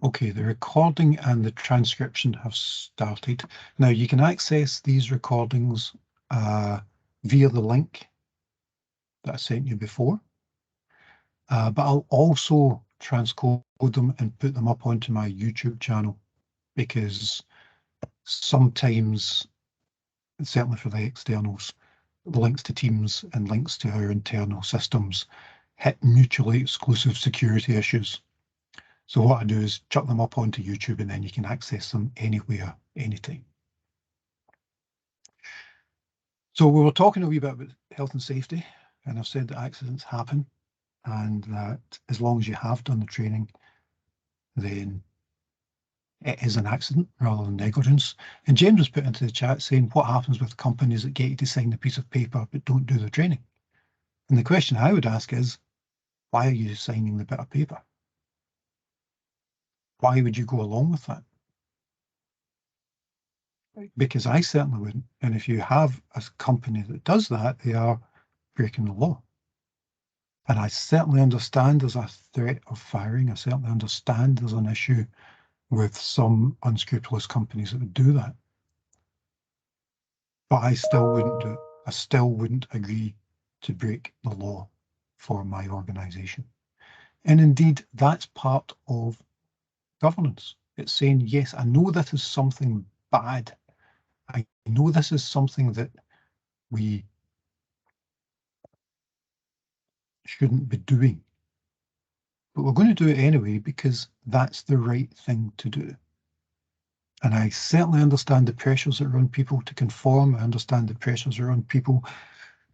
Okay, the recording and the transcription have started. Now you can access these recordings via the link that I sent you before, but I'll also transcode them and put them up onto my YouTube channel, because sometimes, certainly for the externals, links to Teams and links to our internal systems hit mutually exclusive security issues. So what I do is chuck them up onto YouTube, and then you can access them anywhere, anytime. So we were talking a wee bit about health and safety, and I've said that accidents happen, and that as long as you have done the training, then it is an accident rather than negligence. And James was put into the chat saying, what happens with companies that get you to sign a piece of paper but don't do the training? And the question I would ask is, why are you signing the bit of paper? Why would you go along with that? Because I certainly wouldn't. And if you have a company that does that, they are breaking the law. And I certainly understand there's a threat of firing. I certainly understand there's an issue with some unscrupulous companies that would do that. But I still wouldn't do it. I still wouldn't agree to break the law for my organisation. And indeed, that's part of governance. It's saying, yes, I know this is something bad. I know this is something that we shouldn't be doing, but we're going to do it anyway because that's the right thing to do. And I certainly understand the pressures that are on people to conform. I understand the pressures that are on people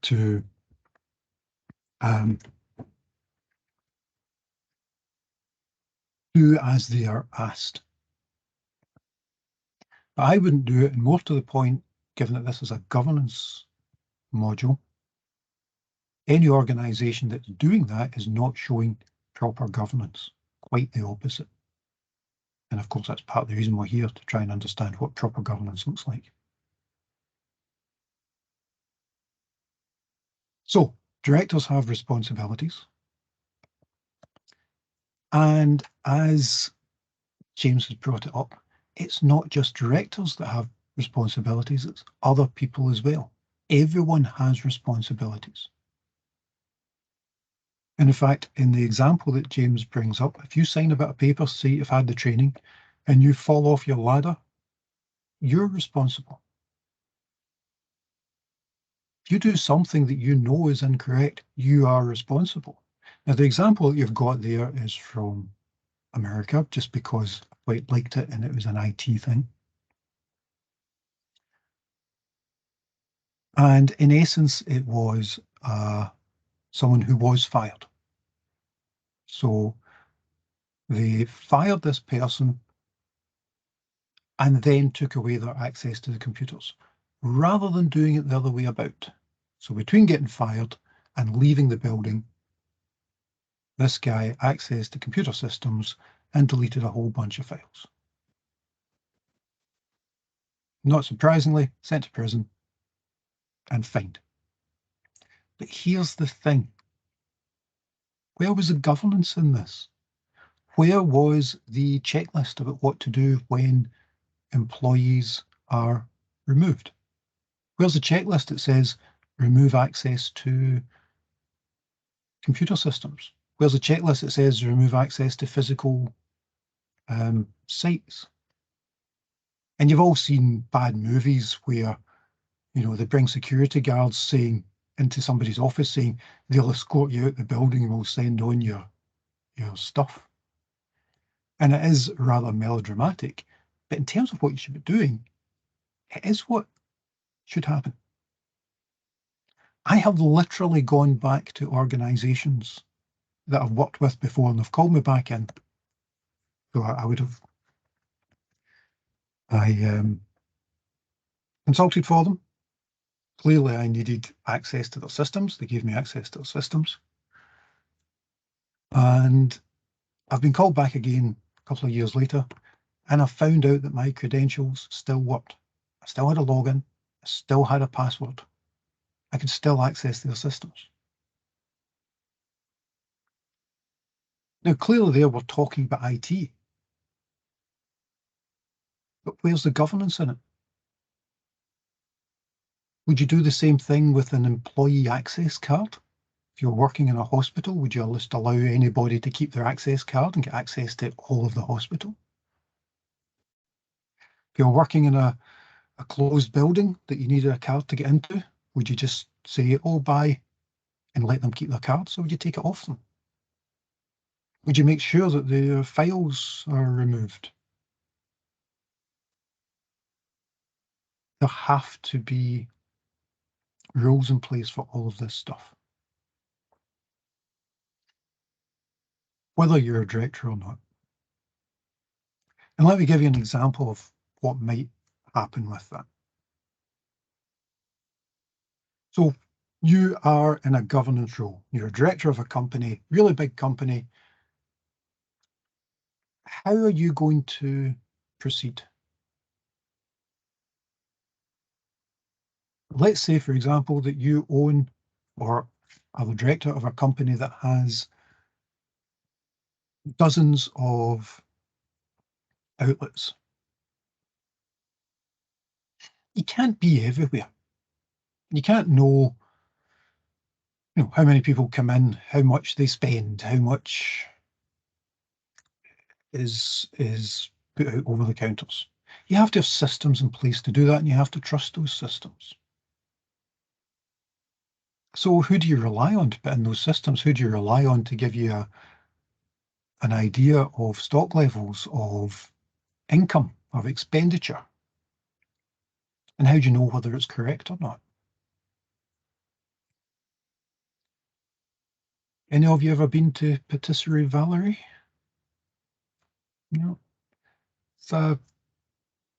to do as they are asked. But I wouldn't do it, and more to the point, given that this is a governance module, any organisation that's doing that is not showing proper governance, quite the opposite. And of course, that's part of the reason we're here, to try and understand what proper governance looks like. So, directors have responsibilities. And as James has brought it up, it's not just directors that have responsibilities, it's other people as well. Everyone has responsibilities. And in fact, in the example that James brings up, if you sign a bit of paper, say you've had the training, and you fall off your ladder, you're responsible. If you do something that you know is incorrect, you are responsible. Now, the example that you've got there is from America, just because I quite liked it and it was an IT thing. And in essence, it was someone who was fired. So they fired this person and then took away their access to the computers, rather than doing it the other way about. So between getting fired and leaving the building, this guy accessed the computer systems and deleted a whole bunch of files. Not surprisingly, sent to prison and fined. But here's the thing. Where was the governance in this? Where was the checklist about what to do when employees are removed? Where's the checklist that says remove access to computer systems? Where's the checklist that says remove access to physical sites? And you've all seen bad movies where, you know, they bring security guards saying into somebody's office saying they'll escort you out the building and we'll send on your stuff. And it is rather melodramatic, but in terms of what you should be doing, it is what should happen. I have literally gone back to organisations that I've worked with before, and they've called me back in. So I would have, consulted for them. Clearly, I needed access to their systems. They gave me access to their systems. And I've been called back again a couple of years later, and I found out that my credentials still worked. I still had a login, I still had a password. I could still access their systems. Now, clearly there we're talking about IT. But where's the governance in it? Would you do the same thing with an employee access card? If you're working in a hospital, would you just allow anybody to keep their access card and get access to all of the hospital? If you're working in a closed building that you needed a card to get into, would you just say, oh, bye, and let them keep their cards, or would you take it off them? Would you make sure that the files are removed? There have to be rules in place for all of this stuff, whether you're a director or not. And let me give you an example of what might happen with that. So you are in a governance role. You're a director of a company, really big company. How are you going to proceed? Let's say, for example, that you own or are the director of a company that has dozens of outlets. You can't be everywhere. You can't know, how many people come in, how much they spend, how much is put out over the counters. You have to have systems in place to do that, and you have to trust those systems. So who do you rely on to put in those systems? Who do you rely on to give you an idea of stock levels, of income, of expenditure? And how do you know whether it's correct or not? Any of you ever been to Patisserie Valerie? No. It's a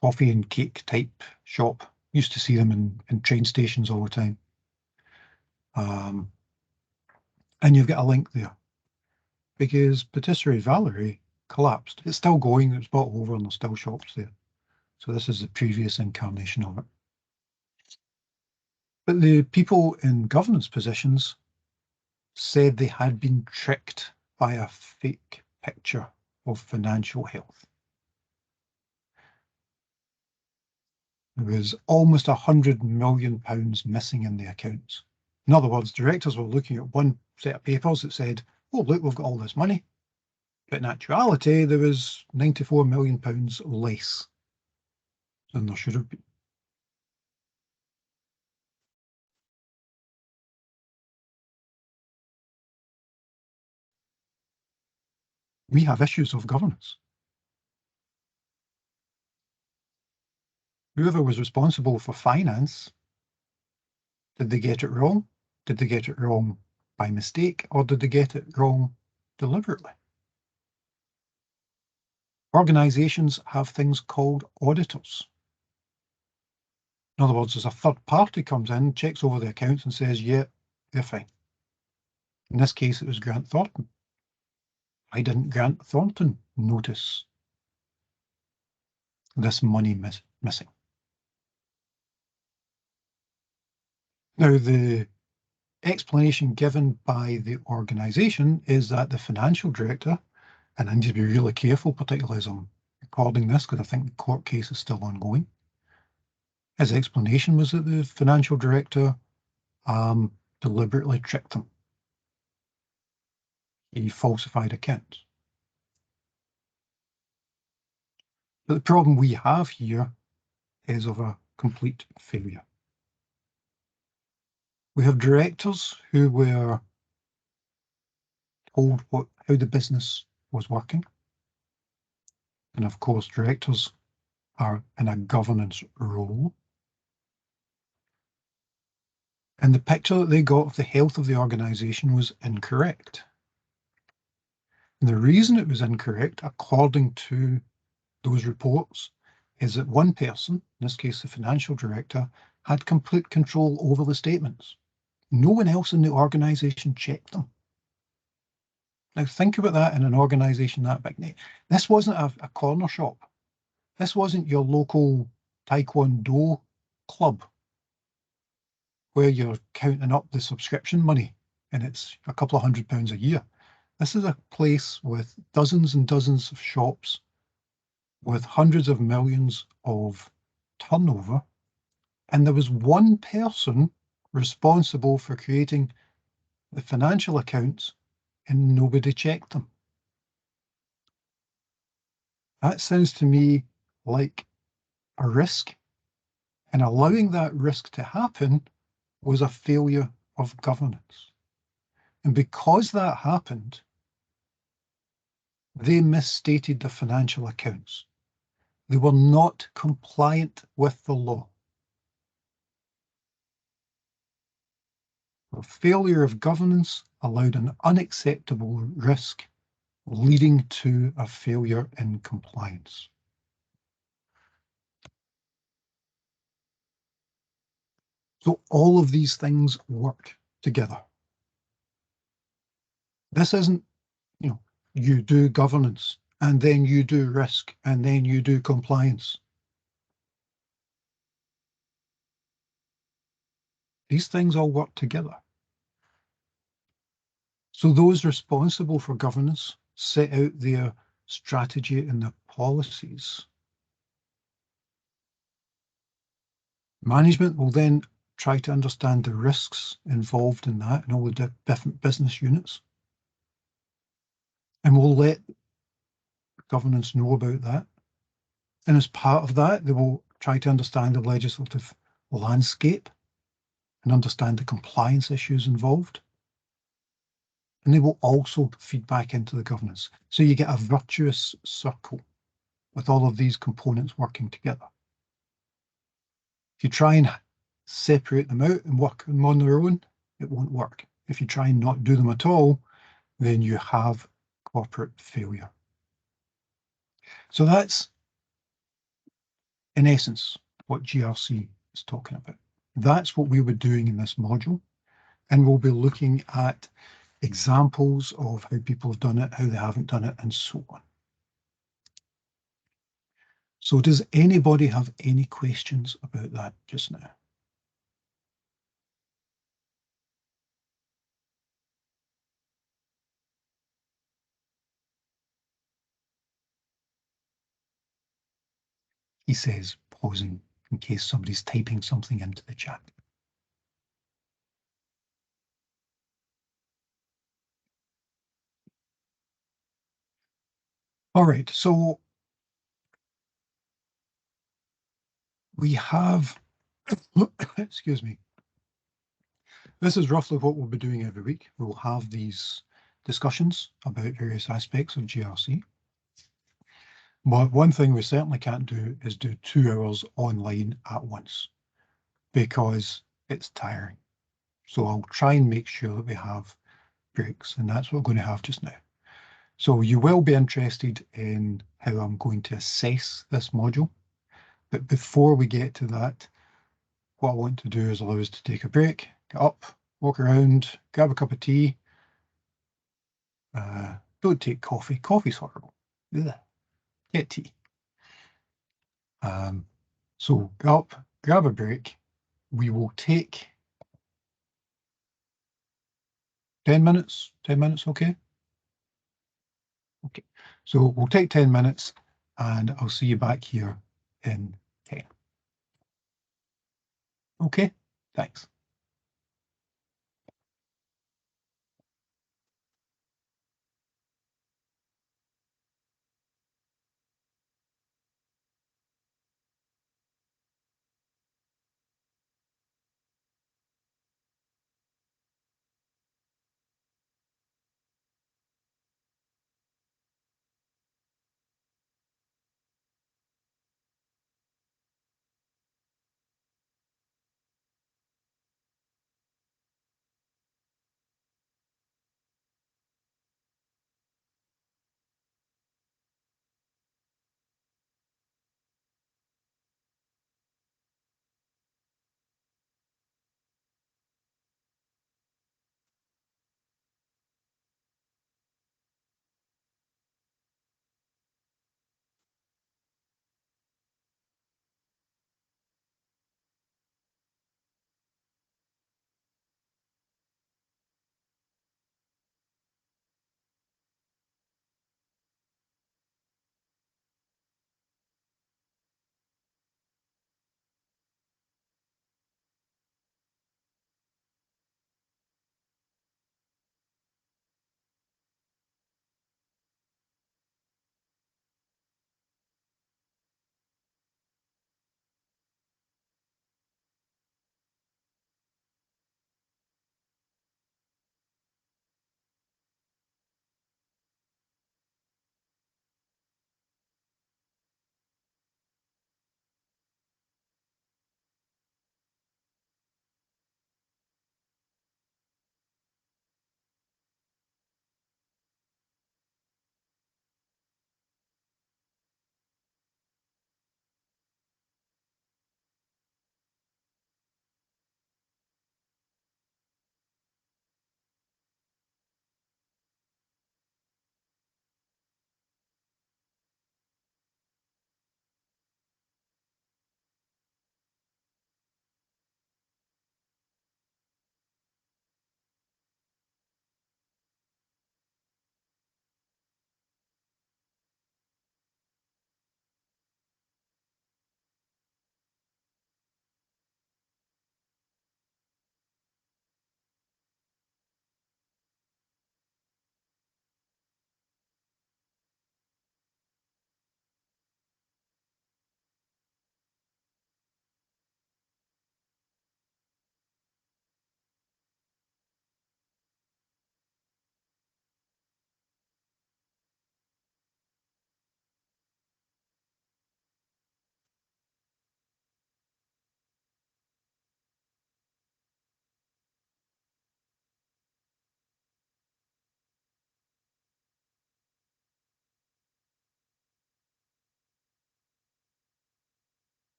coffee and cake type shop. Used to see them in train stations all the time. And you've got a link there because Patisserie Valerie collapsed. It's still going, it's bought over, and there's still shops there. So this is the previous incarnation of it. But the people in governance positions said they had been tricked by a fake picture of financial health. There was almost £100 million missing in the accounts. In other words, directors were looking at one set of papers that said, oh, look, we've got all this money. But in actuality, there was £94 million less than there should have been. We have issues of governance. Whoever was responsible for finance, did they get it wrong? Did they get it wrong by mistake, or did they get it wrong deliberately? Organisations have things called auditors. In other words, there's a third party comes in, checks over the accounts and says, yeah, they're fine. In this case, it was Grant Thornton. Why didn't Grant Thornton notice this money missing? Now, the explanation given by the organisation is that the financial director, and I need to be really careful, particularly as I'm recording this, because I think the court case is still ongoing. His explanation was that the financial director deliberately tricked them. He falsified accounts. But the problem we have here is of a complete failure. We have directors who were told how the business was working. And of course, directors are in a governance role. And the picture that they got of the health of the organisation was incorrect. And the reason it was incorrect, according to those reports, is that one person, in this case the financial director, had complete control over the statements. No one else in the organisation checked them. Now think about that in an organisation that big. This wasn't a corner shop. This wasn't your local Taekwondo club where you're counting up the subscription money and it's a couple of £100 a year. This is a place with dozens and dozens of shops with hundreds of millions of turnover, and there was one person responsible for creating the financial accounts and nobody checked them. That sounds to me like a risk, and allowing that risk to happen was a failure of governance. And because that happened, they misstated the financial accounts. They were not compliant with the law. The failure of governance allowed an unacceptable risk, leading to a failure in compliance. So all of these things work together. This isn't, you do governance and then you do risk and then you do compliance. These things all work together. So those responsible for governance set out their strategy and their policies. Management will then try to understand the risks involved in that and all the different business units. And we'll let governance know about that. And as part of that, they will try to understand the legislative landscape and understand the compliance issues involved. And they will also feed back into the governance. So you get a virtuous circle with all of these components working together. If you try and separate them out and work them on their own, it won't work. If you try and not do them at all, then you have corporate failure. So that's, in essence, what GRC is talking about. That's what we were doing in this module. And we'll be looking at examples of how people have done it, how they haven't done it, and so on. So does anybody have any questions about that just now? He says, pausing in case somebody's typing something into the chat. All right, so we have, excuse me, this is roughly what we'll be doing every week. We'll have these discussions about various aspects of GRC. But one thing we certainly can't do is do 2 hours online at once because it's tiring. So I'll try and make sure that we have breaks, and that's what we're going to have just now. So you will be interested in how I'm going to assess this module. But before we get to that, what I want to do is allow us to take a break, get up, walk around, grab a cup of tea. Don't take coffee. Coffee's horrible. Ugh. Get tea. So get up, grab a break. We will take 10 minutes. 10 minutes, okay? Okay. So we'll take 10 minutes and I'll see you back here in 10. Okay, thanks.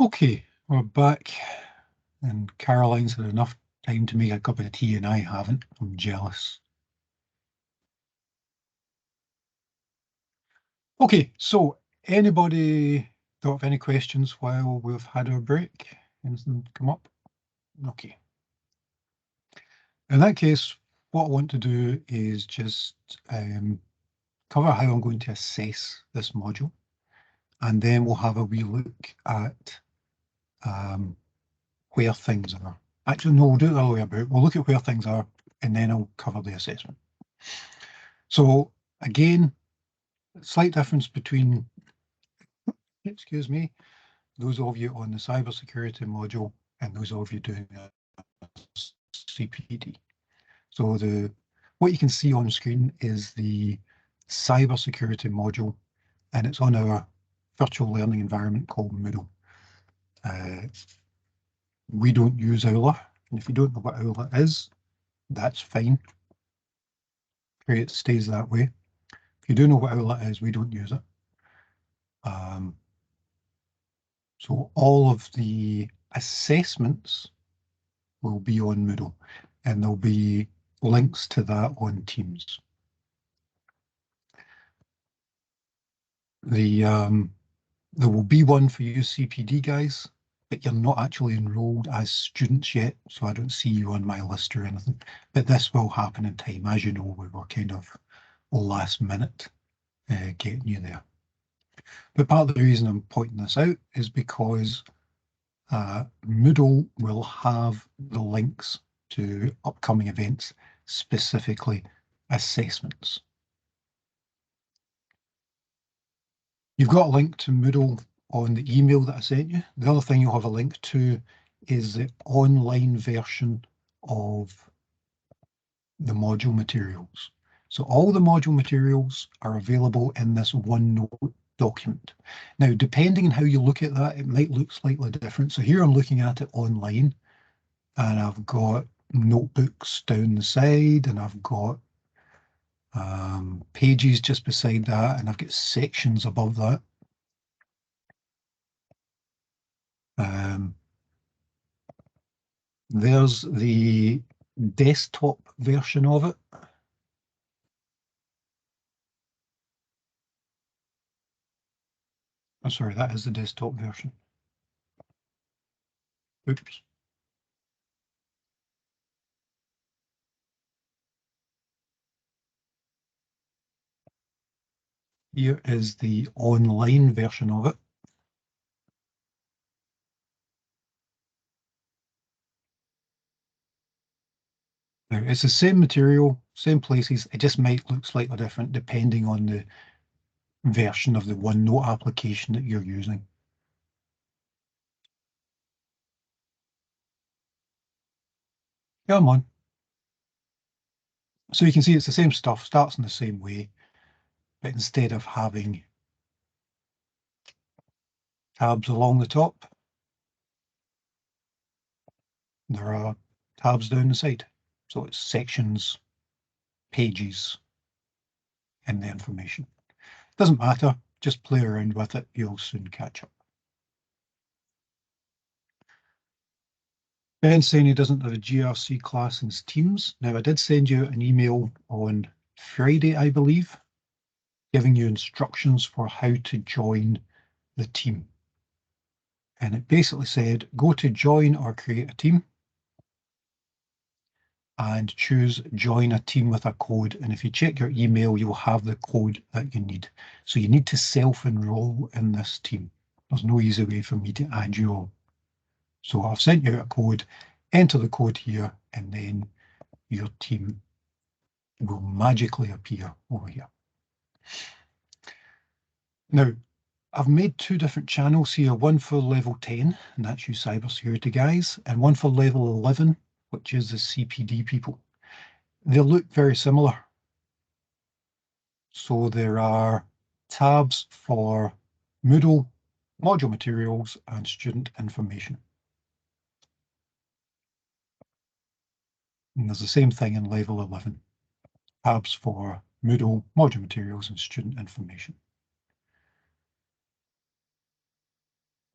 Okay, we're back, and Caroline's had enough time to make a cup of tea and I haven't. I'm jealous. Okay, so anybody thought of any questions while we've had our break? Anything come up? Okay. In that case, what I want to do is just cover how I'm going to assess this module, and then we'll have a wee look at where things are. Actually, no, we'll do it the other way about. We'll look at where things are, and then I'll cover the assessment. So again, slight difference between, excuse me, those of you on the cybersecurity module and those of you doing a CPD. So what you can see on screen is the cybersecurity module, and it's on our virtual learning environment called Moodle. We don't use Owler, and if you don't know what Owler is, that's fine. It stays that way. If you do know what Owler is, we don't use it. So all of the assessments will be on Moodle, and there'll be links to that on Teams. There will be one for you CPD guys, but you're not actually enrolled as students yet, so I don't see you on my list or anything. But this will happen in time. As you know, we were kind of last minute getting you there. But part of the reason I'm pointing this out is because Moodle will have the links to upcoming events, specifically assessments. You've got a link to Moodle on the email that I sent you. The other thing you'll have a link to is the online version of the module materials. So all the module materials are available in this OneNote document. Now, depending on how you look at that, it might look slightly different. So here I'm looking at it online, and I've got notebooks down the side, and I've got pages just beside that, and I've got sections above that. There's the desktop version of it. Oh, sorry, that is the desktop version. Oops. Here is the online version of it. Now, it's the same material, same places, it just might look slightly different depending on the version of the OneNote application that you're using. Come on. So you can see it's the same stuff, starts in the same way, but instead of having tabs along the top, there are tabs down the side. So it's sections, pages, and the information. Doesn't matter, just play around with it, you'll soon catch up. Ben's saying he doesn't have a GRC class in his Teams. Now, I did send you an email on Friday, I believe, giving you instructions for how to join the team. And it basically said, go to join or create a team and choose join a team with a code. And if you check your email, you'll have the code that you need. So you need to self-enroll in this team. There's no easy way for me to add you all. So I've sent you a code, enter the code here, and then your team will magically appear over here. Now, I've made two different channels here, one for level 10, and that's you cybersecurity guys, and one for level 11, which is the CPD people. They look very similar. So there are tabs for Moodle, module materials, and student information. And there's the same thing in level 11, tabs for Moodle, module materials, and student information.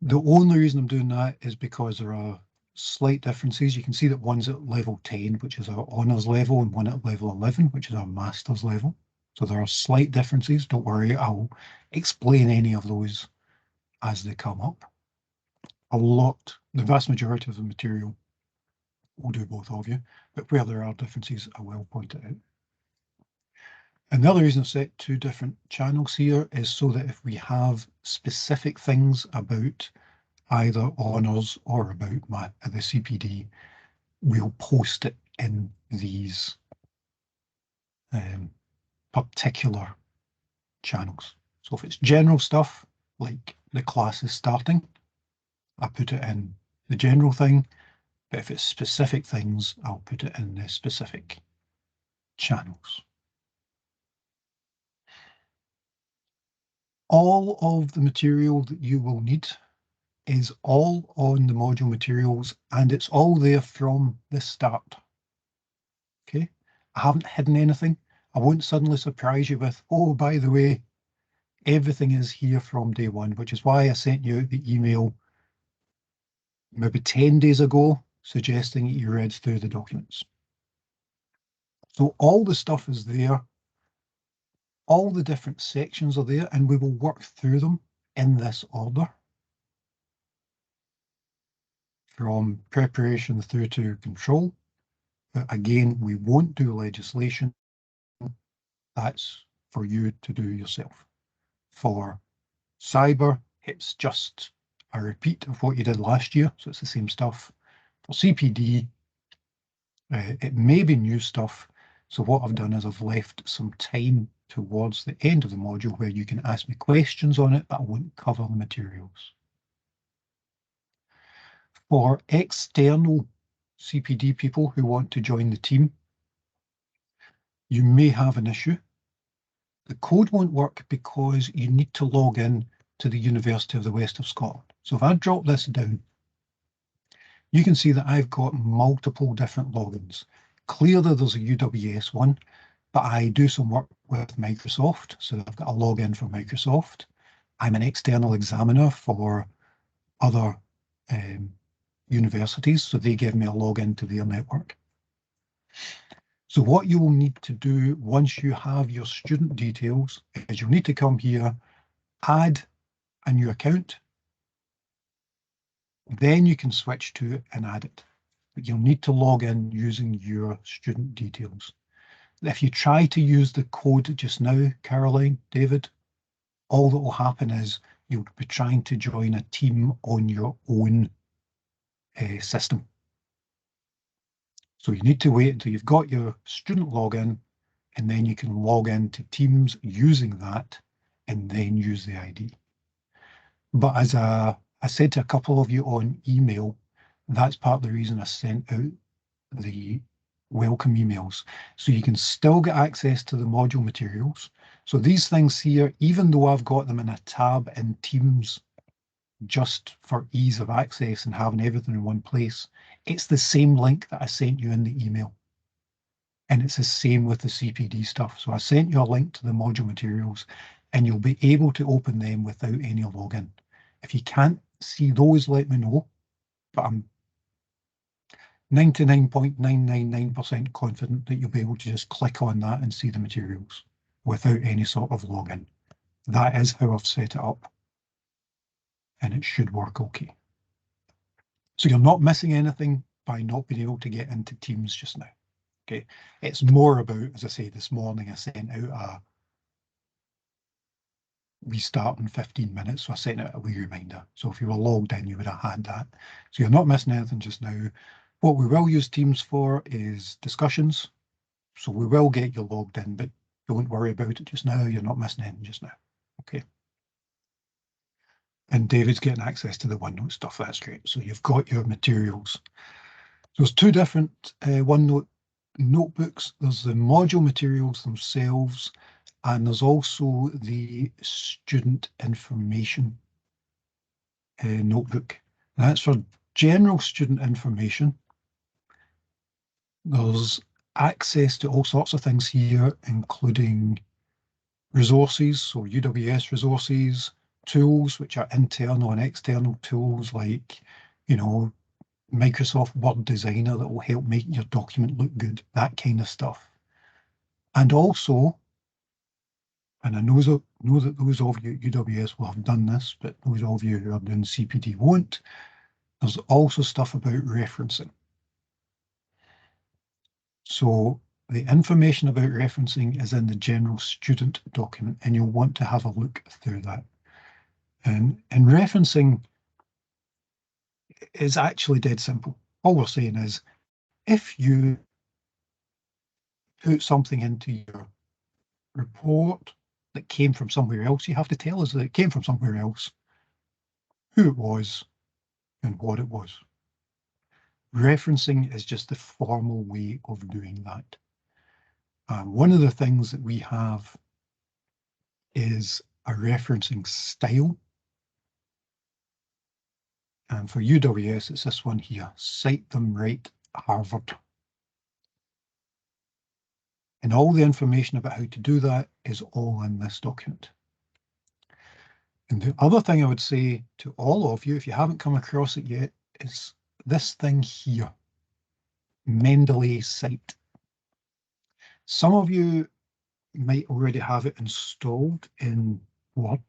The only reason I'm doing that is because there are slight differences. You can see that one's at level 10, which is our honours level, and one at level 11, which is our master's level. So there are slight differences. Don't worry, I'll explain any of those as they come up. The vast majority of the material will do both of you, but where there are differences, I will point it out. And the other reason I've set two different channels here is so that if we have specific things about either honours or about the CPD, we'll post it in these particular channels. So if it's general stuff, like the class is starting, I put it in the general thing, but if it's specific things, I'll put it in the specific channels. All of the material that you will need is all on the module materials, and it's all there from the start. Okay, I haven't hidden anything. I won't suddenly surprise you with, oh, by the way, everything is here from day one, which is why I sent you out the email maybe 10 days ago suggesting that you read through the documents. So all the stuff is there. All the different sections are there, and we will work through them in this order, from preparation through to control. But again, we won't do legislation. That's for you to do yourself. For cyber, it's just a repeat of what you did last year, so it's the same stuff. For CPD, it may be new stuff. So what I've done is I've left some time towards the end of the module where you can ask me questions on it, but I won't cover the materials. For external CPD people who want to join the team, you may have an issue. The code won't work because you need to log in to the University of the West of Scotland. So if I drop this down, you can see that I've got multiple different logins. Clearly there's a UWS one, but I do some work with Microsoft, so I've got a login for Microsoft. I'm an external examiner for other universities, so they give me a login to their network. So what you will need to do once you have your student details is you'll need to come here, add a new account, then you can switch to it and add it. But you'll need to log in using your student details. If you try to use the code just now, Caroline, David, all that will happen is you'll be trying to join a team on your own system. So you need to wait until you've got your student login, and then you can log into Teams using that and then use the ID. But as I said to a couple of you on email, that's part of the reason I sent out the welcome emails. So you can still get access to the module materials. So these things here, even though I've got them in a tab in Teams, just for ease of access and having everything in one place, it's the same link that I sent you in the email. And it's the same with the CPD stuff. So I sent you a link to the module materials and you'll be able to open them without any login. If you can't see those, let me know, but I'm 99.999% confident that you'll be able to just click on that and see the materials without any sort of login. That is how I've set it up, and it should work okay. So you're not missing anything by not being able to get into Teams just now. Okay, it's more about, as I say, this morning I sent out a restart in 15 minutes, so I sent out a wee reminder. So if you were logged in, you would have had that. So you're not missing anything just now. What we will use Teams for is discussions. So we will get you logged in, but don't worry about it just now. You're not missing anything just now. Okay. And David's getting access to the OneNote stuff. That's great. So you've got your materials. There's two different OneNote notebooks. There's the module materials themselves, and there's also the student information notebook. That's for general student information. There's access to all sorts of things here, including resources, so UWS resources, tools, which are internal and external tools, like, Microsoft Word Designer that will help make your document look good, that kind of stuff. And also, and I know that those of you at UWS will have done this, but those of you who are doing CPD won't, there's also stuff about referencing. So the information about referencing is in the general student document, and you'll want to have a look through that. And referencing is actually dead simple. All we're saying is, if you put something into your report that came from somewhere else, you have to tell us that it came from somewhere else, who it was, and what it was. Referencing is just the formal way of doing that. One of the things that we have is a referencing style. And for UWS, it's this one here, Cite Them Right, Harvard. And all the information about how to do that is all in this document. And the other thing I would say to all of you, if you haven't come across it yet, is this thing here, Mendeley Cite. Some of you might already have it installed in Word.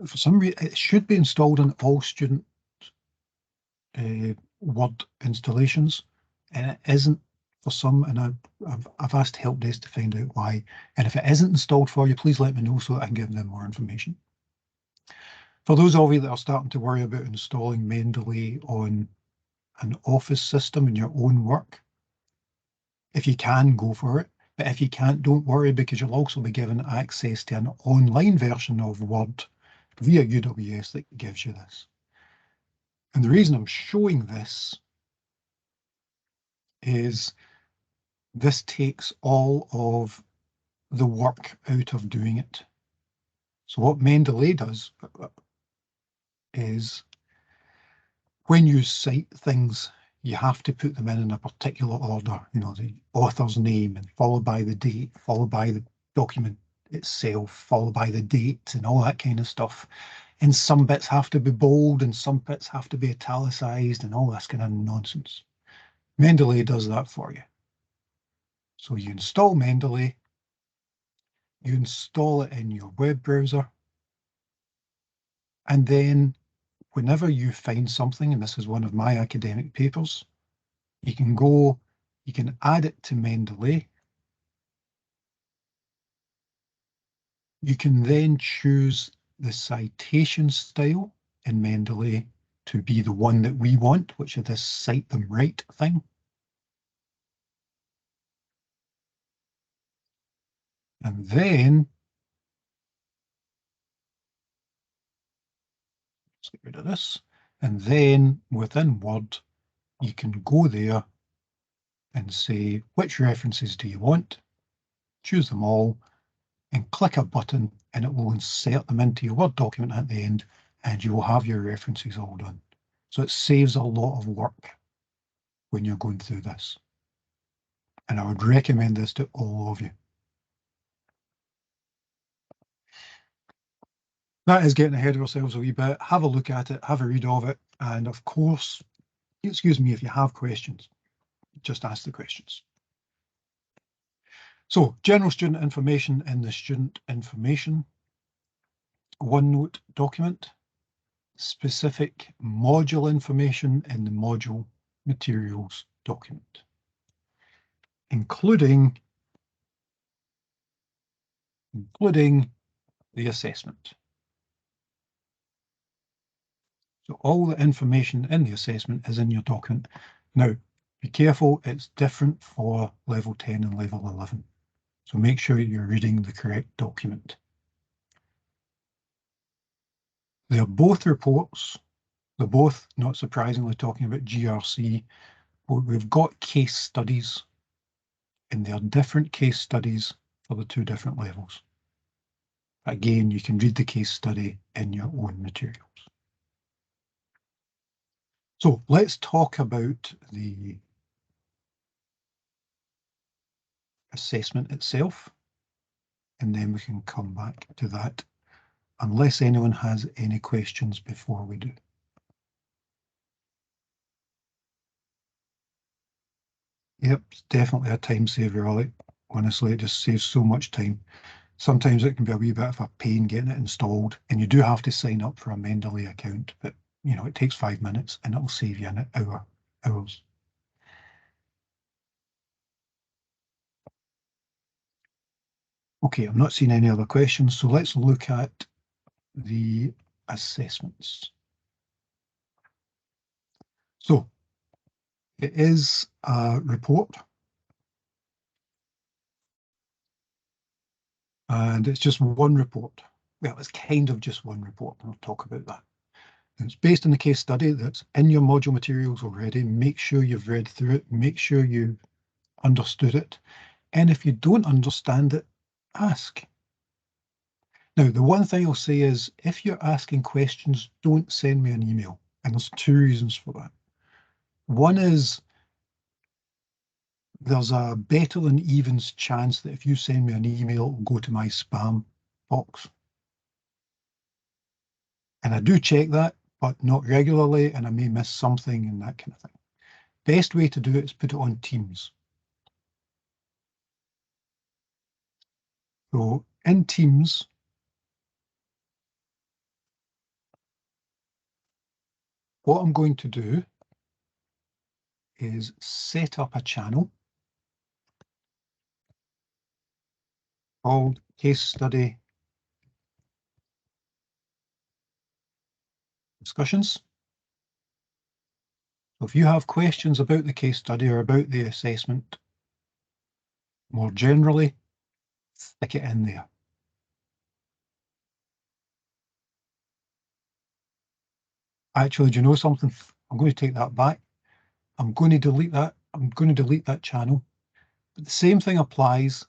For some reason, it should be installed in all student Word installations, and it isn't for some, and I've asked Help Desk to find out why. And if it isn't installed for you, please let me know so that I can give them more information. For those of you that are starting to worry about installing Mendeley on an Office system in your own work, if you can, go for it. But if you can't, don't worry, because you'll also be given access to an online version of Word via UWS that gives you this. And the reason I'm showing this is this takes all of the work out of doing it. So what Mendeley does is, when you cite things, you have to put them in a particular order, the author's name, and followed by the date, followed by the document itself, followed by the date, and all that kind of stuff. And some bits have to be bold, and some bits have to be italicized, and all this kind of nonsense. Mendeley does that for you. So you install Mendeley, you install it in your web browser, and then whenever you find something, and this is one of my academic papers, you can add it to Mendeley. You can then choose the citation style in Mendeley to be the one that we want, which is this cite them right thing. And then, let's get rid of this. And then within Word, you can go there and say, which references do you want? Choose them all and click a button, and it will insert them into your Word document at the end, and you will have your references all done. So it saves a lot of work when you're going through this. And I would recommend this to all of you. That is getting ahead of ourselves a wee bit. Have a look at it, have a read of it, and of course, excuse me, if you have questions, just ask the questions. So, general student information in the student information OneNote document, specific module information in the module materials document, including the assessment. So all the information in the assessment is in your document. Now, be careful, it's different for level 10 and level 11. So make sure you're reading the correct document. They are both reports. They're both, not surprisingly, talking about GRC, but we've got case studies, and they are different case studies for the two different levels. Again, you can read the case study in your own materials. So let's talk about the assessment itself. and then we can come back to that, unless anyone has any questions before we do. Yep, it's definitely a time saver, Ollie. Honestly, it just saves so much time. Sometimes it can be a wee bit of a pain getting it installed, and you do have to sign up for a Mendeley account, but you know, it takes 5 minutes and it'll save you an hours. Okay, I'm not seeing any other questions, so let's look at the assessments. So it is a report, and it's just one report. Well, it's kind of just one report, and I'll talk about that. And it's based on the case study that's in your module materials already. Make sure you've read through it, make sure you understood it, and if you don't understand it, ask. Now, the one thing I'll say is, if you're asking questions, don't send me an email, and there's 2 reasons for that. One is, there's a better than evens chance that if you send me an email, it'll go to my spam box. And I do check that, but not regularly, and I may miss something and that kind of thing. Best way to do it is put it on Teams. So in Teams, what I'm going to do is set up a channel called Case Study Discussions. So if you have questions about the case study or about the assessment, more generally, stick it in there. Actually, do you know something? I'm going to take that back. I'm going to delete that. I'm going to delete that channel. But the same thing applies.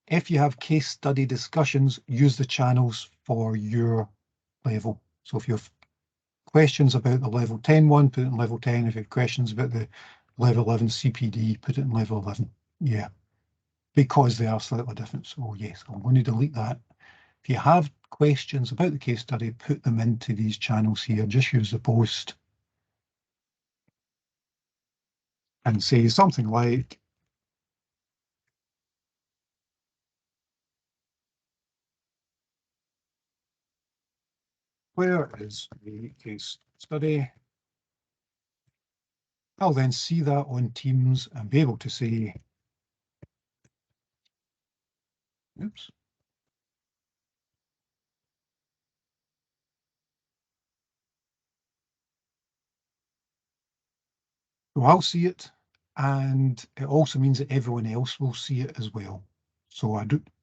If you have case study discussions, use the channels for your level. So if you have questions about the level 10 one, put it in level 10. If you have questions about the level 11 CPD, put it in level 11. Yeah, because they are slightly different. So yes, I'm going to delete that. If you have questions about the case study, put them into these channels here. Just use the post and say something like, where is the case study? I'll then see that on Teams and be able to say, oops. So I'll see it, and it also means that everyone else will see it as well. So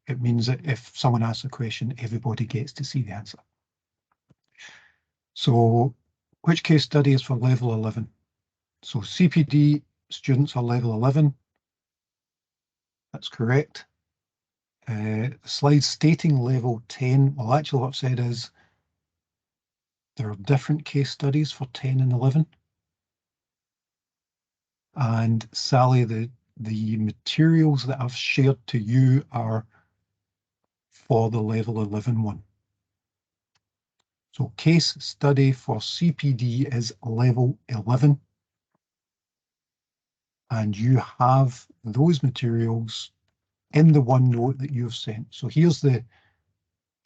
it means that if someone asks a question, everybody gets to see the answer. So which case study is for level 11? So CPD students are level 11. That's correct. The slide stating level 10, well, actually what I've said is there are different case studies for 10 and 11. And Sally, the materials that I've shared to you are for the level 11 one. So case study for CPD is level 11. And you have those materials in the OneNote that you've sent. So here's the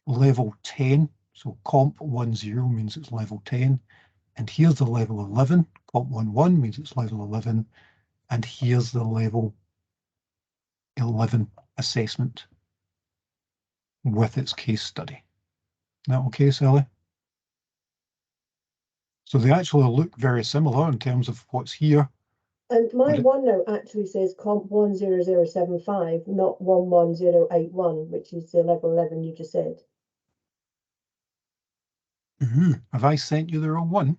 level 10. So comp 10 means it's level 10. And here's the level 11. Comp 11 means it's level 11. And here's the level 11 assessment with its case study. Is that okay, Sally? So they actually look very similar in terms of what's here. And my OneNote actually says comp 10075, not 11081, which is the level 11 you just said. Have I sent you the wrong one?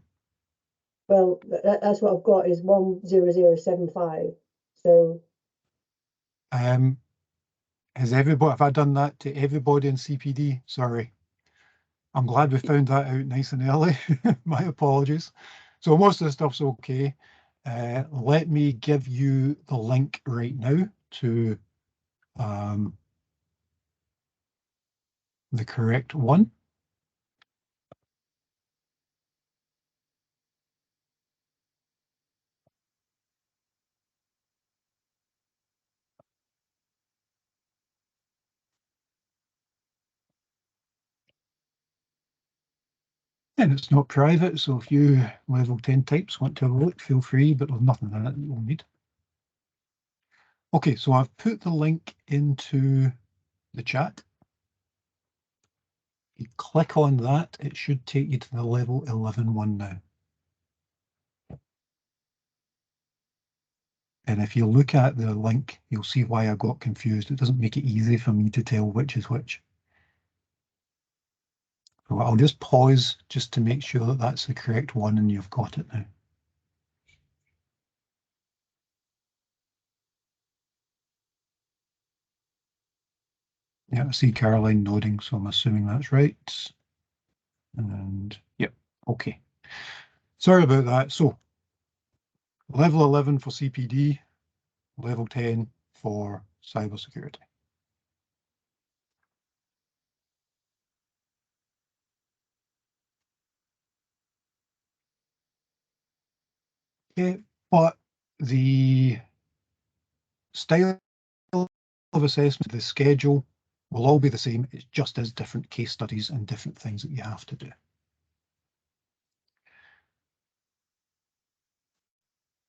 Well, that's what I've got is 10075. So have I done that to everybody in CPD? Sorry. I'm glad we found that out nice and early. My apologies. So most of the stuff's okay. Let me give you the link right now to the correct one. And it's not private, so if you level 10 types want to have a look, feel free, but there's nothing in it that you'll need. Okay, so I've put the link into the chat. You click on that, it should take you to the level 11 one now. And if you look at the link, you'll see why I got confused. It doesn't make it easy for me to tell which is which. So I'll just pause just to make sure that that's the correct one and you've got it now. Yeah, I see Caroline nodding, so I'm assuming that's right. And yep, okay. Sorry about that. So level 11 for CPD, level 10 for cybersecurity. Okay, but the style of assessment, the schedule will all be the same. It's just as different case studies and different things that you have to do.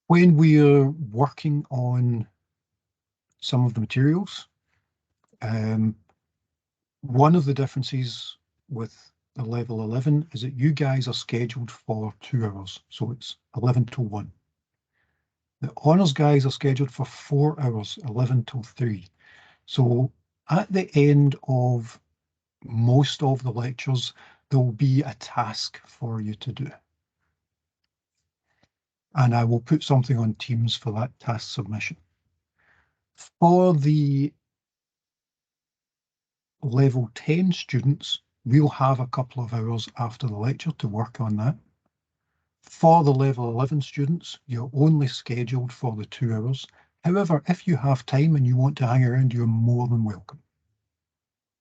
When we're working on some of the materials, one of the differences with the level 11 is that you guys are scheduled for 2 hours, so it's 11 till 1. The honours guys are scheduled for 4 hours, 11 till 3. So at the end of most of the lectures, there will be a task for you to do. And I will put something on Teams for that task submission. For the level 10 students, we'll have a couple of hours after the lecture to work on that. For the level 11 students, you're only scheduled for the 2 hours. However, if you have time and you want to hang around, you're more than welcome.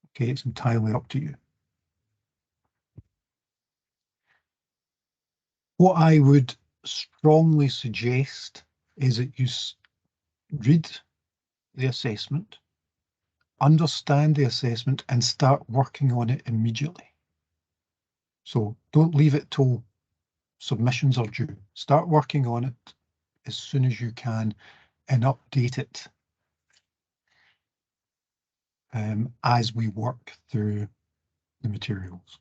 Okay, it's entirely up to you. What I would strongly suggest is that you read the assessment, understand the assessment, and start working on it immediately. So don't leave it till submissions are due. Start working on it as soon as you can and update it as we work through the materials.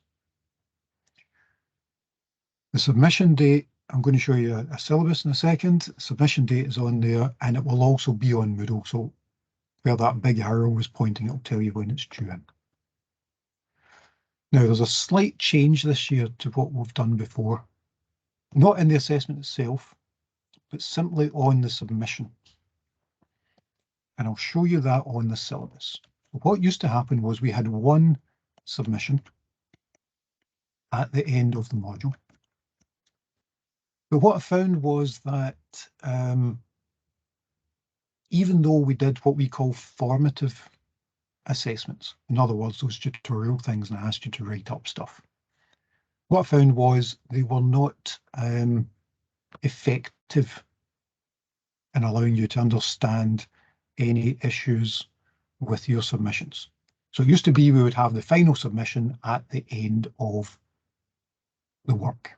The submission date, I'm going to show you a syllabus in a second. Submission date is on there and it will also be on Moodle. So where that big arrow was pointing, it'll tell you when it's due in. Now there's a slight change this year to what we've done before. Not in the assessment itself, but simply on the submission. And I'll show you that on the syllabus. What used to happen was we had one submission at the end of the module. But what I found was that even though we did what we call formative assessments, in other words, those tutorial things and I asked you to write up stuff, what I found was they were not effective in allowing you to understand any issues with your submissions. So it used to be we would have the final submission at the end of the work.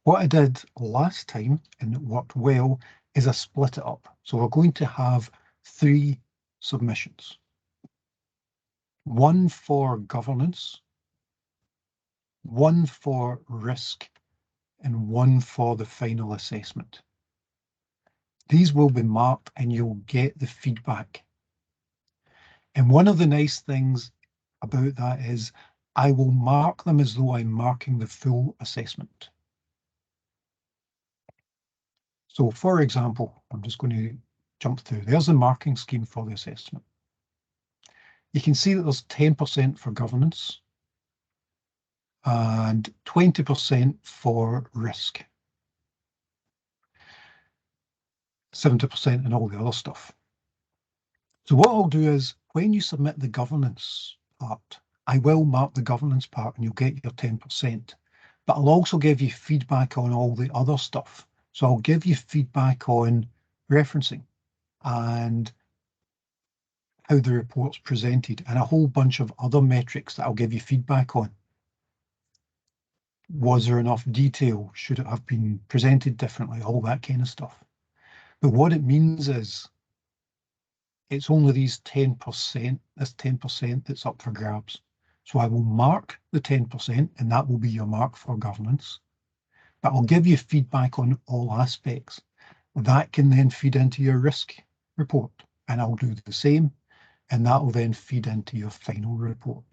What I did last time, and it worked well, is I split it up. So we're going to have 3 submissions. One for governance, one for risk, and one for the final assessment. These will be marked and you'll get the feedback. And one of the nice things about that is I will mark them as though I'm marking the full assessment. So for example, I'm just going to jump through. There's the marking scheme for the assessment. You can see that there's 10% for governance and 20% for risk. 70% and all the other stuff. So what I'll do is when you submit the governance part, I will mark the governance part and you'll get your 10%, but I'll also give you feedback on all the other stuff. So I'll give you feedback on referencing and how the report's presented and a whole bunch of other metrics that I'll give you feedback on. Was there enough detail? Should it have been presented differently? All that kind of stuff. But what it means is it's only these 10%, this 10% that's up for grabs. So I will mark the 10% and that will be your mark for governance. But I'll give you feedback on all aspects. That can then feed into your risk report and I'll do the same. And that will then feed into your final report.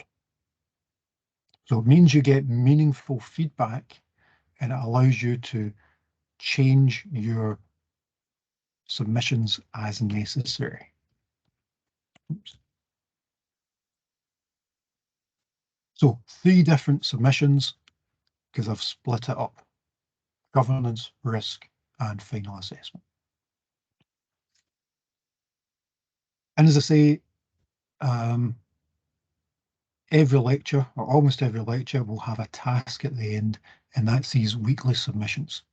So it means you get meaningful feedback and it allows you to change your submissions as necessary. Oops. So 3 different submissions because I've split it up: governance, risk, and final assessment. And as I say, every lecture, or almost every lecture, will have a task at the end, and that's these weekly submissions.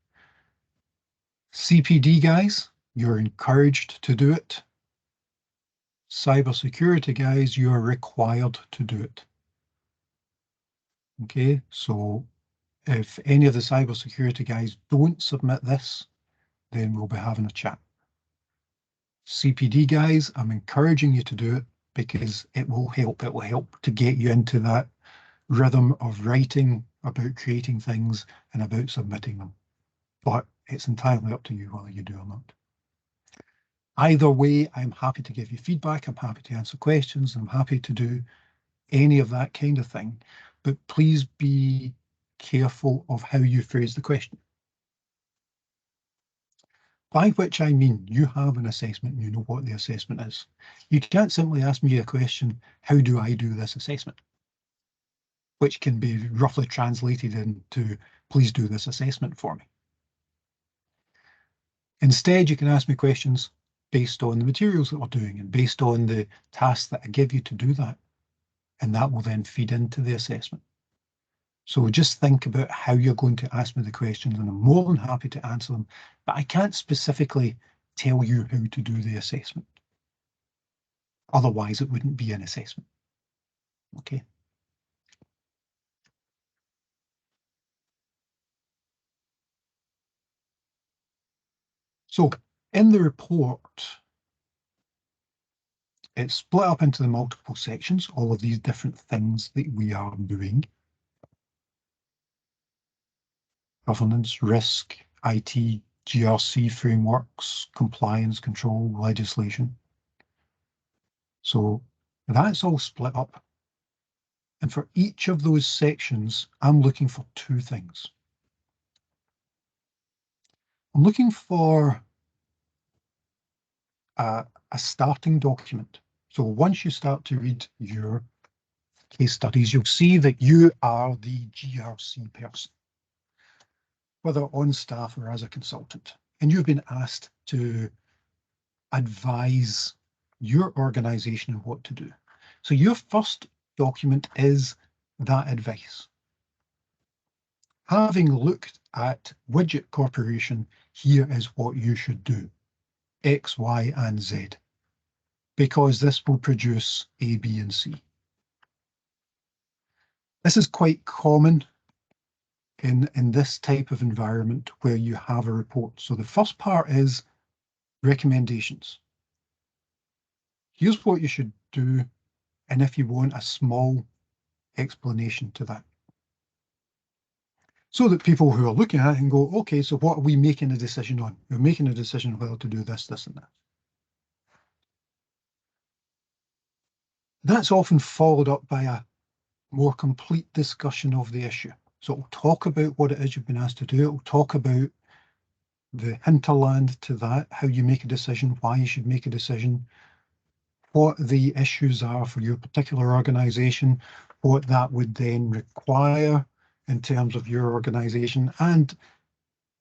CPD guys, you're encouraged to do it. Cybersecurity guys, you're required to do it. Okay, so if any of the cybersecurity guys don't submit this, then we'll be having a chat. CPD guys, I'm encouraging you to do it because it will help. It will help to get you into that rhythm of writing about creating things and about submitting them. But it's entirely up to you whether you do or not. Either way, I'm happy to give you feedback. I'm happy to answer questions. I'm happy to do any of that kind of thing. But please be careful of how you phrase the question. By which I mean you have an assessment and you know what the assessment is. You can't simply ask me a question, how do I do this assessment? Which can be roughly translated into, please do this assessment for me. Instead, you can ask me questions based on the materials that we're doing and based on the tasks that I give you to do that. And that will then feed into the assessment. So just think about how you're going to ask me the questions, and I'm more than happy to answer them, but I can't specifically tell you how to do the assessment. Otherwise, it wouldn't be an assessment. Okay. So in the report, it's split up into the multiple sections, all of these different things that we are doing. Governance, risk, IT, GRC frameworks, compliance, control, legislation. So that's all split up. And for each of those sections, I'm looking for 2 things. I'm looking for a starting document. So once you start to read your case studies, you'll see that you are the GRC person, whether on staff or as a consultant, and you've been asked to advise your organization on what to do. So your first document is that advice. Having looked at Widget Corporation, here is what you should do, X, Y, and Z, because this will produce A, B, and C. This is quite common in this type of environment where you have a report. So the first part is recommendations. Here's what you should do, and if you want a small explanation to that, so that people who are looking at it can go, okay, so what are we making a decision on? We're making a decision whether to do this, this, and that. That's often followed up by a more complete discussion of the issue. So it'll talk about what it is you've been asked to do. It'll talk about the hinterland to that, how you make a decision, why you should make a decision, what the issues are for your particular organization, what that would then require in terms of your organization, and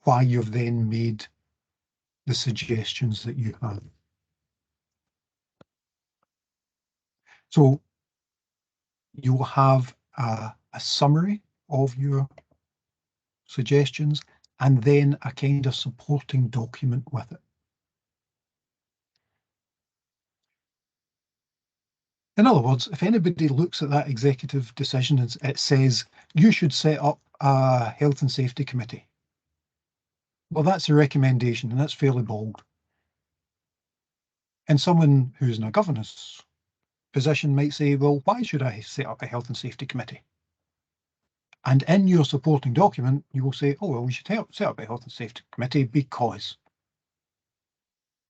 why you've then made the suggestions that you have. you will have a summary of your suggestions and then a kind of supporting document with it. In other words, if anybody looks at that executive decision and it says, you should set up a health and safety committee. Well, that's a recommendation and that's fairly bold. And someone who's in a governance position might say, well, why should I set up a health and safety committee? And in your supporting document, you will say, oh, well, we should set up a health and safety committee because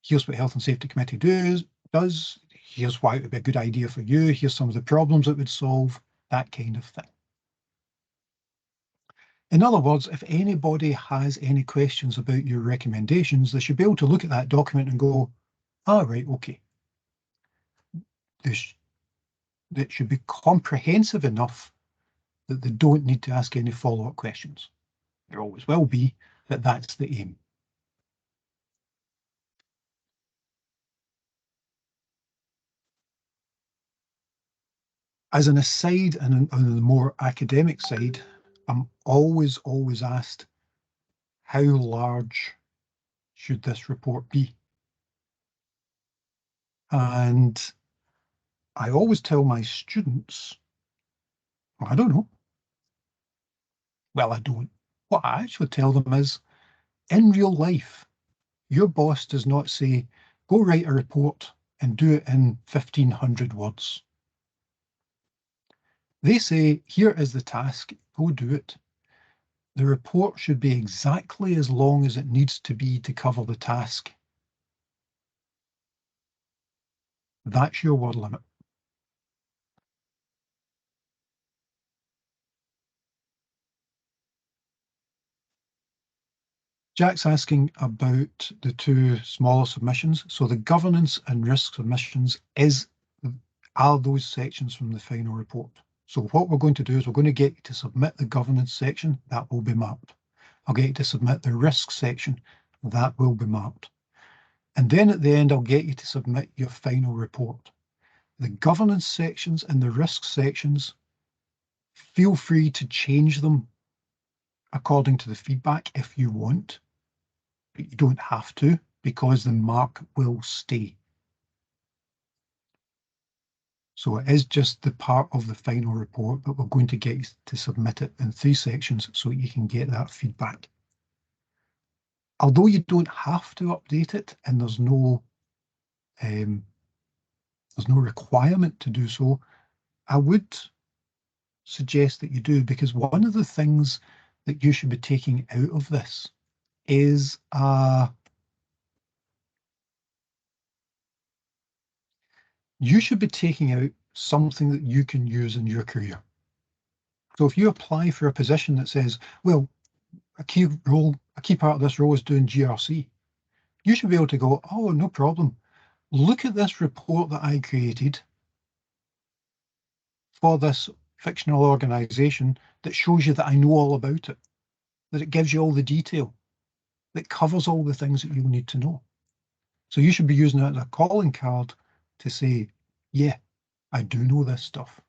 here's what health and safety committee does. Here's why it would be a good idea for you. Here's some of the problems it would solve, that kind of thing. In other words, if anybody has any questions about your recommendations, they should be able to look at that document and go, ah, right, okay. That should be comprehensive enough that they don't need to ask any follow-up questions. There always will be, but that's the aim. As an aside, and on the more academic side, I'm always asked, how large should this report be? And I always tell my students, I don't know. Well, I don't. What I actually tell them is, in real life, your boss does not say, go write a report and do it in 1,500 words. They say, here is the task, go do it. The report should be exactly as long as it needs to be to cover the task. That's your word limit. Jack's asking about the two smaller submissions. So the governance and risk submissions are those sections from the final report. So what we're going to do is we're going to get you to submit the governance section, that will be marked. I'll get you to submit the risk section, that will be marked. And then at the end, I'll get you to submit your final report. The governance sections and the risk sections, feel free to change them according to the feedback if you want, but you don't have to because the mark will stay. So it is just the part of the final report, but we're going to get you to submit it in 3 sections so you can get that feedback. Although you don't have to update it and there's no requirement to do so, I would suggest that you do, because one of the things that you should be taking out of this is you should be taking out something that you can use in your career. So if you apply for a position that says, well, a key part of this role is doing GRC, you should be able to go, oh, no problem. Look at this report that I created for this fictional organization that shows you that I know all about it, that it gives you all the detail, that covers all the things that you'll need to know. So you should be using it as a calling card to say, yeah, I do know this stuff.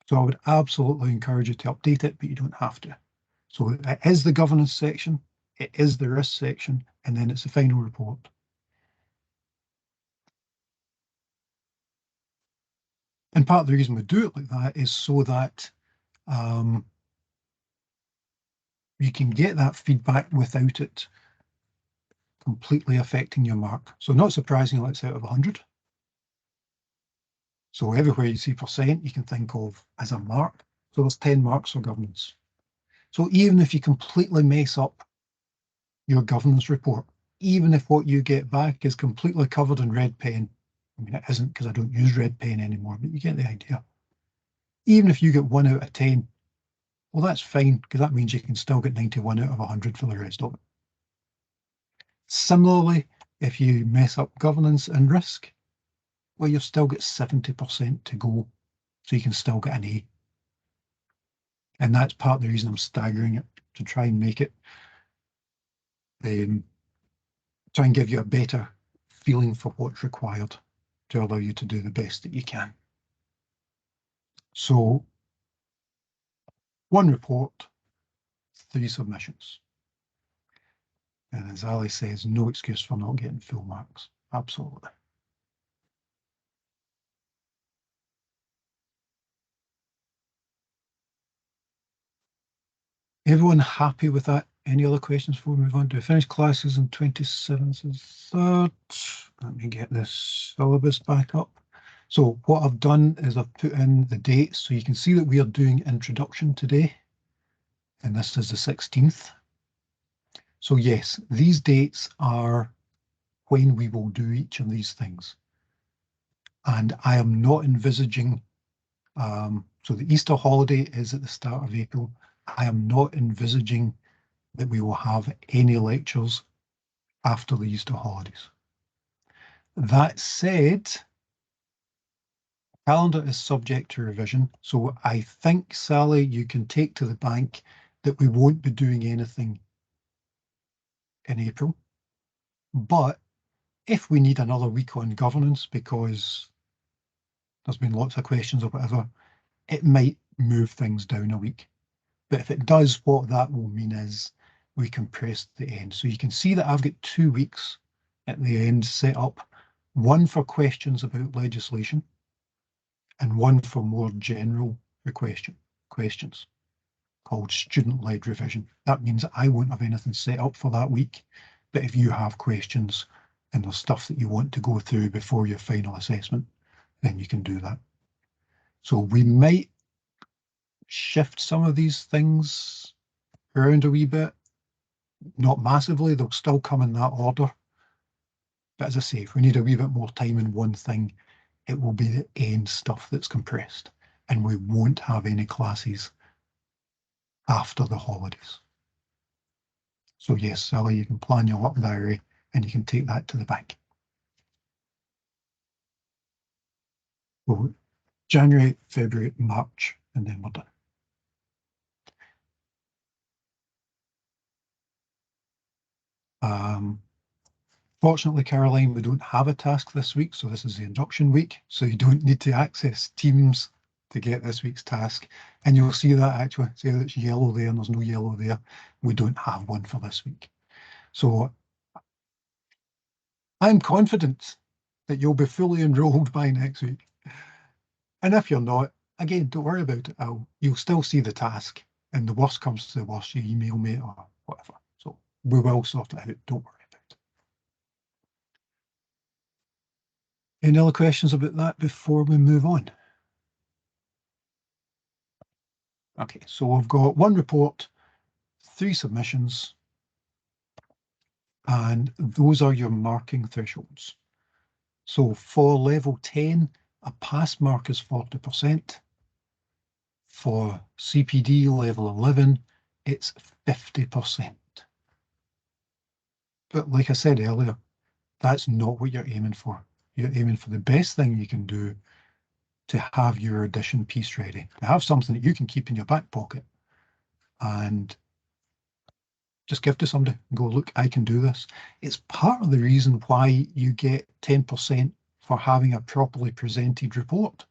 So I would absolutely encourage you to update it, but you don't have to. So it is the governance section, it is the risk section, and then it's the final report. And part of the reason we do it like that is so that you can get that feedback without it completely affecting your mark. So not surprisingly, it's out of 100. So everywhere you see percent, you can think of as a mark. So there's 10 marks for governance. So even if you completely mess up your governance report, even if what you get back is completely covered in red pen, I mean, it isn't because I don't use red pen anymore, but you get the idea. Even if you get 1 out of 10, well, that's fine, because that means you can still get 91 out of 100 for the rest of it. Similarly, if you mess up governance and risk, well, you've still got 70% to go, so you can still get an A. And that's part of the reason I'm staggering it, to try and make it, try and give you a better feeling for what's required to allow you to do the best that you can. So 1 report, 3 submissions. And as Ali says, no excuse for not getting full marks. Absolutely. Everyone happy with that? Any other questions before we move on? Do we finish classes on 27th and 3rd? Let me get this syllabus back up. So what I've done is I've put in the dates so you can see that we are doing introduction today. And this is the 16th. So yes, these dates are when we will do each of these things. And I am not envisaging, so the Easter holiday is at the start of April. I am not envisaging that we will have any lectures after the Easter holidays. That said, calendar is subject to revision. So I think, Sally, you can take to the bank that we won't be doing anything in April. But if we need another week on governance because there's been lots of questions or whatever, it might move things down a week. But if it does, what that will mean is we compress the end. So you can see that I've got 2 weeks at the end set up, one for questions about legislation and one for more general questions called student-led revision. That means that I won't have anything set up for that week, but if you have questions and there's stuff that you want to go through before your final assessment, then you can do that. So we might shift some of these things around a wee bit, not massively, they'll still come in that order. But as I say, if we need a wee bit more time in one thing, it will be the end stuff that's compressed, and we won't have any classes after the holidays. So yes, Sally, you can plan your work diary and you can take that to the bank. Well, January, February, March, and then we're done. Fortunately, Caroline, we don't have a task this week, so this is the induction week, so you don't need to access Teams to get this week's task. And you'll see that actually, see that it's yellow there and there's no yellow there. We don't have one for this week. So I'm confident that you'll be fully enrolled by next week. And if you're not, again, don't worry about it. You'll still see the task, and the worst comes to the worst, you email me or whatever. So we will sort it out, don't worry about it. Any other questions about that before we move on? Okay, so we've got 1 report, 3 submissions, and those are your marking thresholds. So for level 10, a pass mark is 40%. For CPD level 11, it's 50%. But like I said earlier, that's not what you're aiming for. You're aiming for the best thing you can do to have your audition piece ready, to have something that you can keep in your back pocket and just give to somebody and go, look, I can do this. It's part of the reason why you get 10% for having a properly presented report,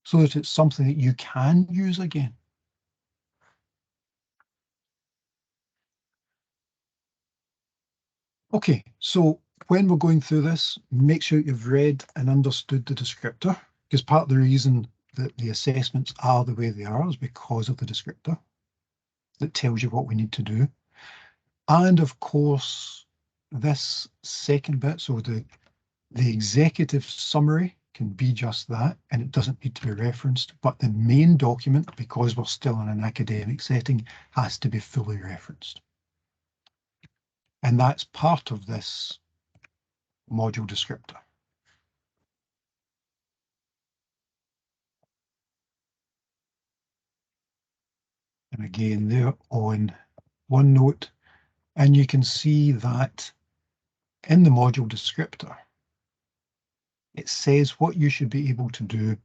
so that it's something that you can use again. Okay, so when we're going through this, make sure you've read and understood the descriptor, because part of the reason that the assessments are the way they are is because of the descriptor that tells you what we need to do. And of course, this second bit, so the executive summary can be just that, and it doesn't need to be referenced, but the main document, because we're still in an academic setting, has to be fully referenced. And that's part of this module descriptor. And again, they're on OneNote, and you can see that in the module descriptor, it says what you should be able to do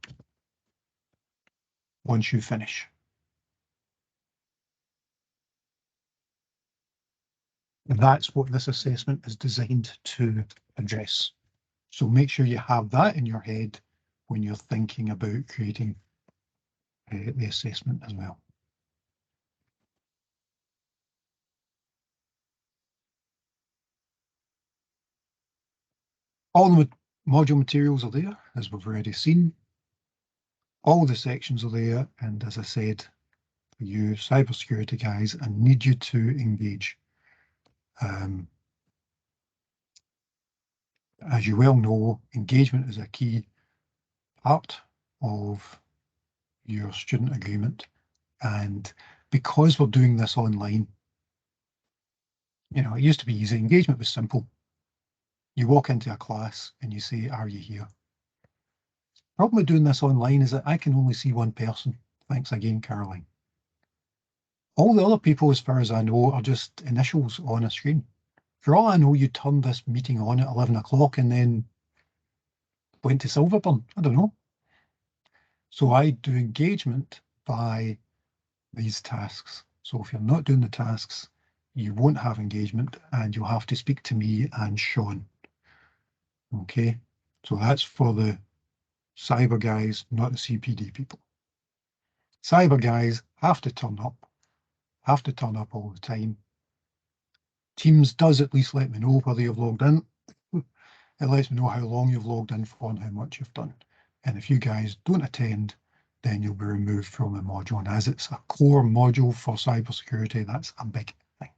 once you finish. And that's what this assessment is designed to address. So make sure you have that in your head when you're thinking about creating the assessment as well. All the module materials are there, as we've already seen. All the sections are there, and as I said, for you cybersecurity guys, I need you to engage. As you well know, engagement is a key part of your student agreement, and because we're doing this online, you know, it used to be easy. Engagement was simple. You walk into a class and you say, "Are you here?" Problem with doing this online is that I can only see one person. Thanks again, Caroline. All the other people, as far as I know, are just initials on a screen. For all I know, you turned this meeting on at 11 o'clock and then went to Silverburn. I don't know. So I do engagement by these tasks. So if you're not doing the tasks, you won't have engagement and you'll have to speak to me and Sean. Okay, so that's for the cyber guys, not the CPD people. Cyber guys have to turn up all the time. Teams does at least let me know whether you've logged in. It lets me know how long you've logged in for and how much you've done. And if you guys don't attend, then you'll be removed from the module. And as it's a core module for cybersecurity, that's a big thing.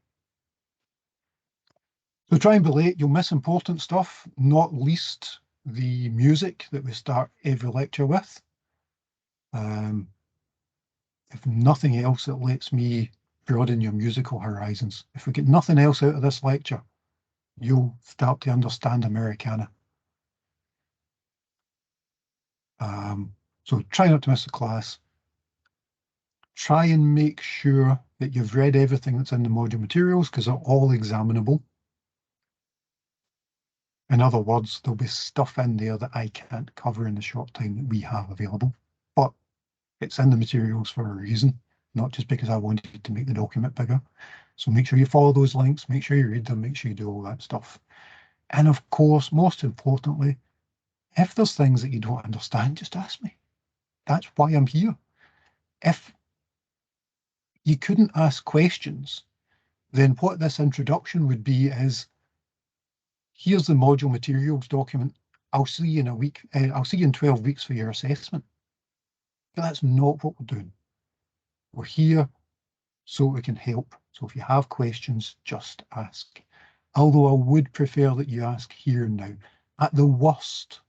So try and be late. You'll miss important stuff, not least the music that we start every lecture with. If nothing else, it lets me broaden your musical horizons. If we get nothing else out of this lecture, you'll start to understand Americana. So try not to miss the class. Try and make sure that you've read everything that's in the module materials because they're all examinable. In other words, there'll be stuff in there that I can't cover in the short time that we have available, but it's in the materials for a reason, not just because I wanted to make the document bigger. So make sure you follow those links, make sure you read them, make sure you do all that stuff. And of course, most importantly, if there's things that you don't understand, just ask me. That's why I'm here. If you couldn't ask questions, then what this introduction would be is, here's the module materials document. I'll see you in a week. I'll see you in 12 weeks for your assessment. But that's not what we're doing. We're here so we can help. So if you have questions, just ask. Although I would prefer that you ask here and now. At the worst,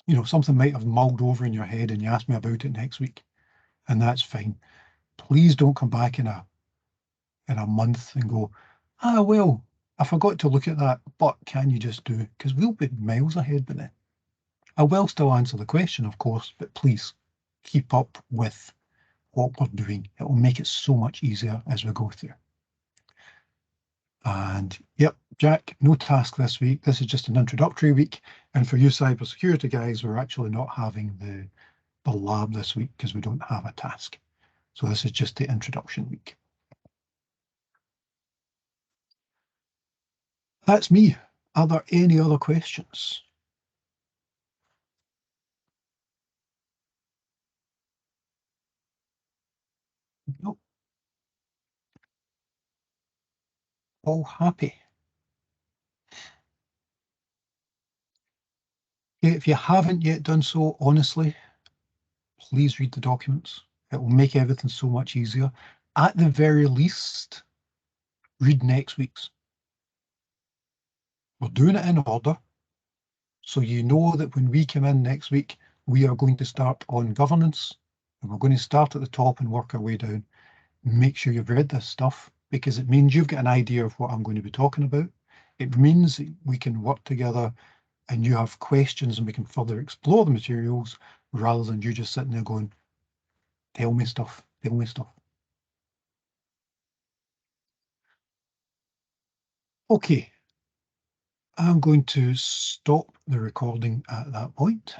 you know, something might have mulled over in your head and you ask me about it next week, and that's fine. Please don't come back in a month and go, well, I forgot to look at that, but can you just do it? Because we'll be miles ahead by then. I will still answer the question, of course, but please keep up with what we're doing. It will make it so much easier as we go through. And yep, Jack, no task this week. This is just an introductory week. And for you cybersecurity guys, we're actually not having the lab this week because we don't have a task. So this is just the introduction week. That's me. Are there any other questions? Nope. All happy. If you haven't yet done so, honestly, please read the documents. It will make everything so much easier. At the very least, read next week's. We're doing it in order. So you know that when we come in next week, we are going to start on governance, and we're going to start at the top and work our way down. Make sure you've read this stuff, because it means you've got an idea of what I'm going to be talking about. It means that we can work together and you have questions and we can further explore the materials rather than you just sitting there going, tell me stuff, tell me stuff. Okay, I'm going to stop the recording at that point.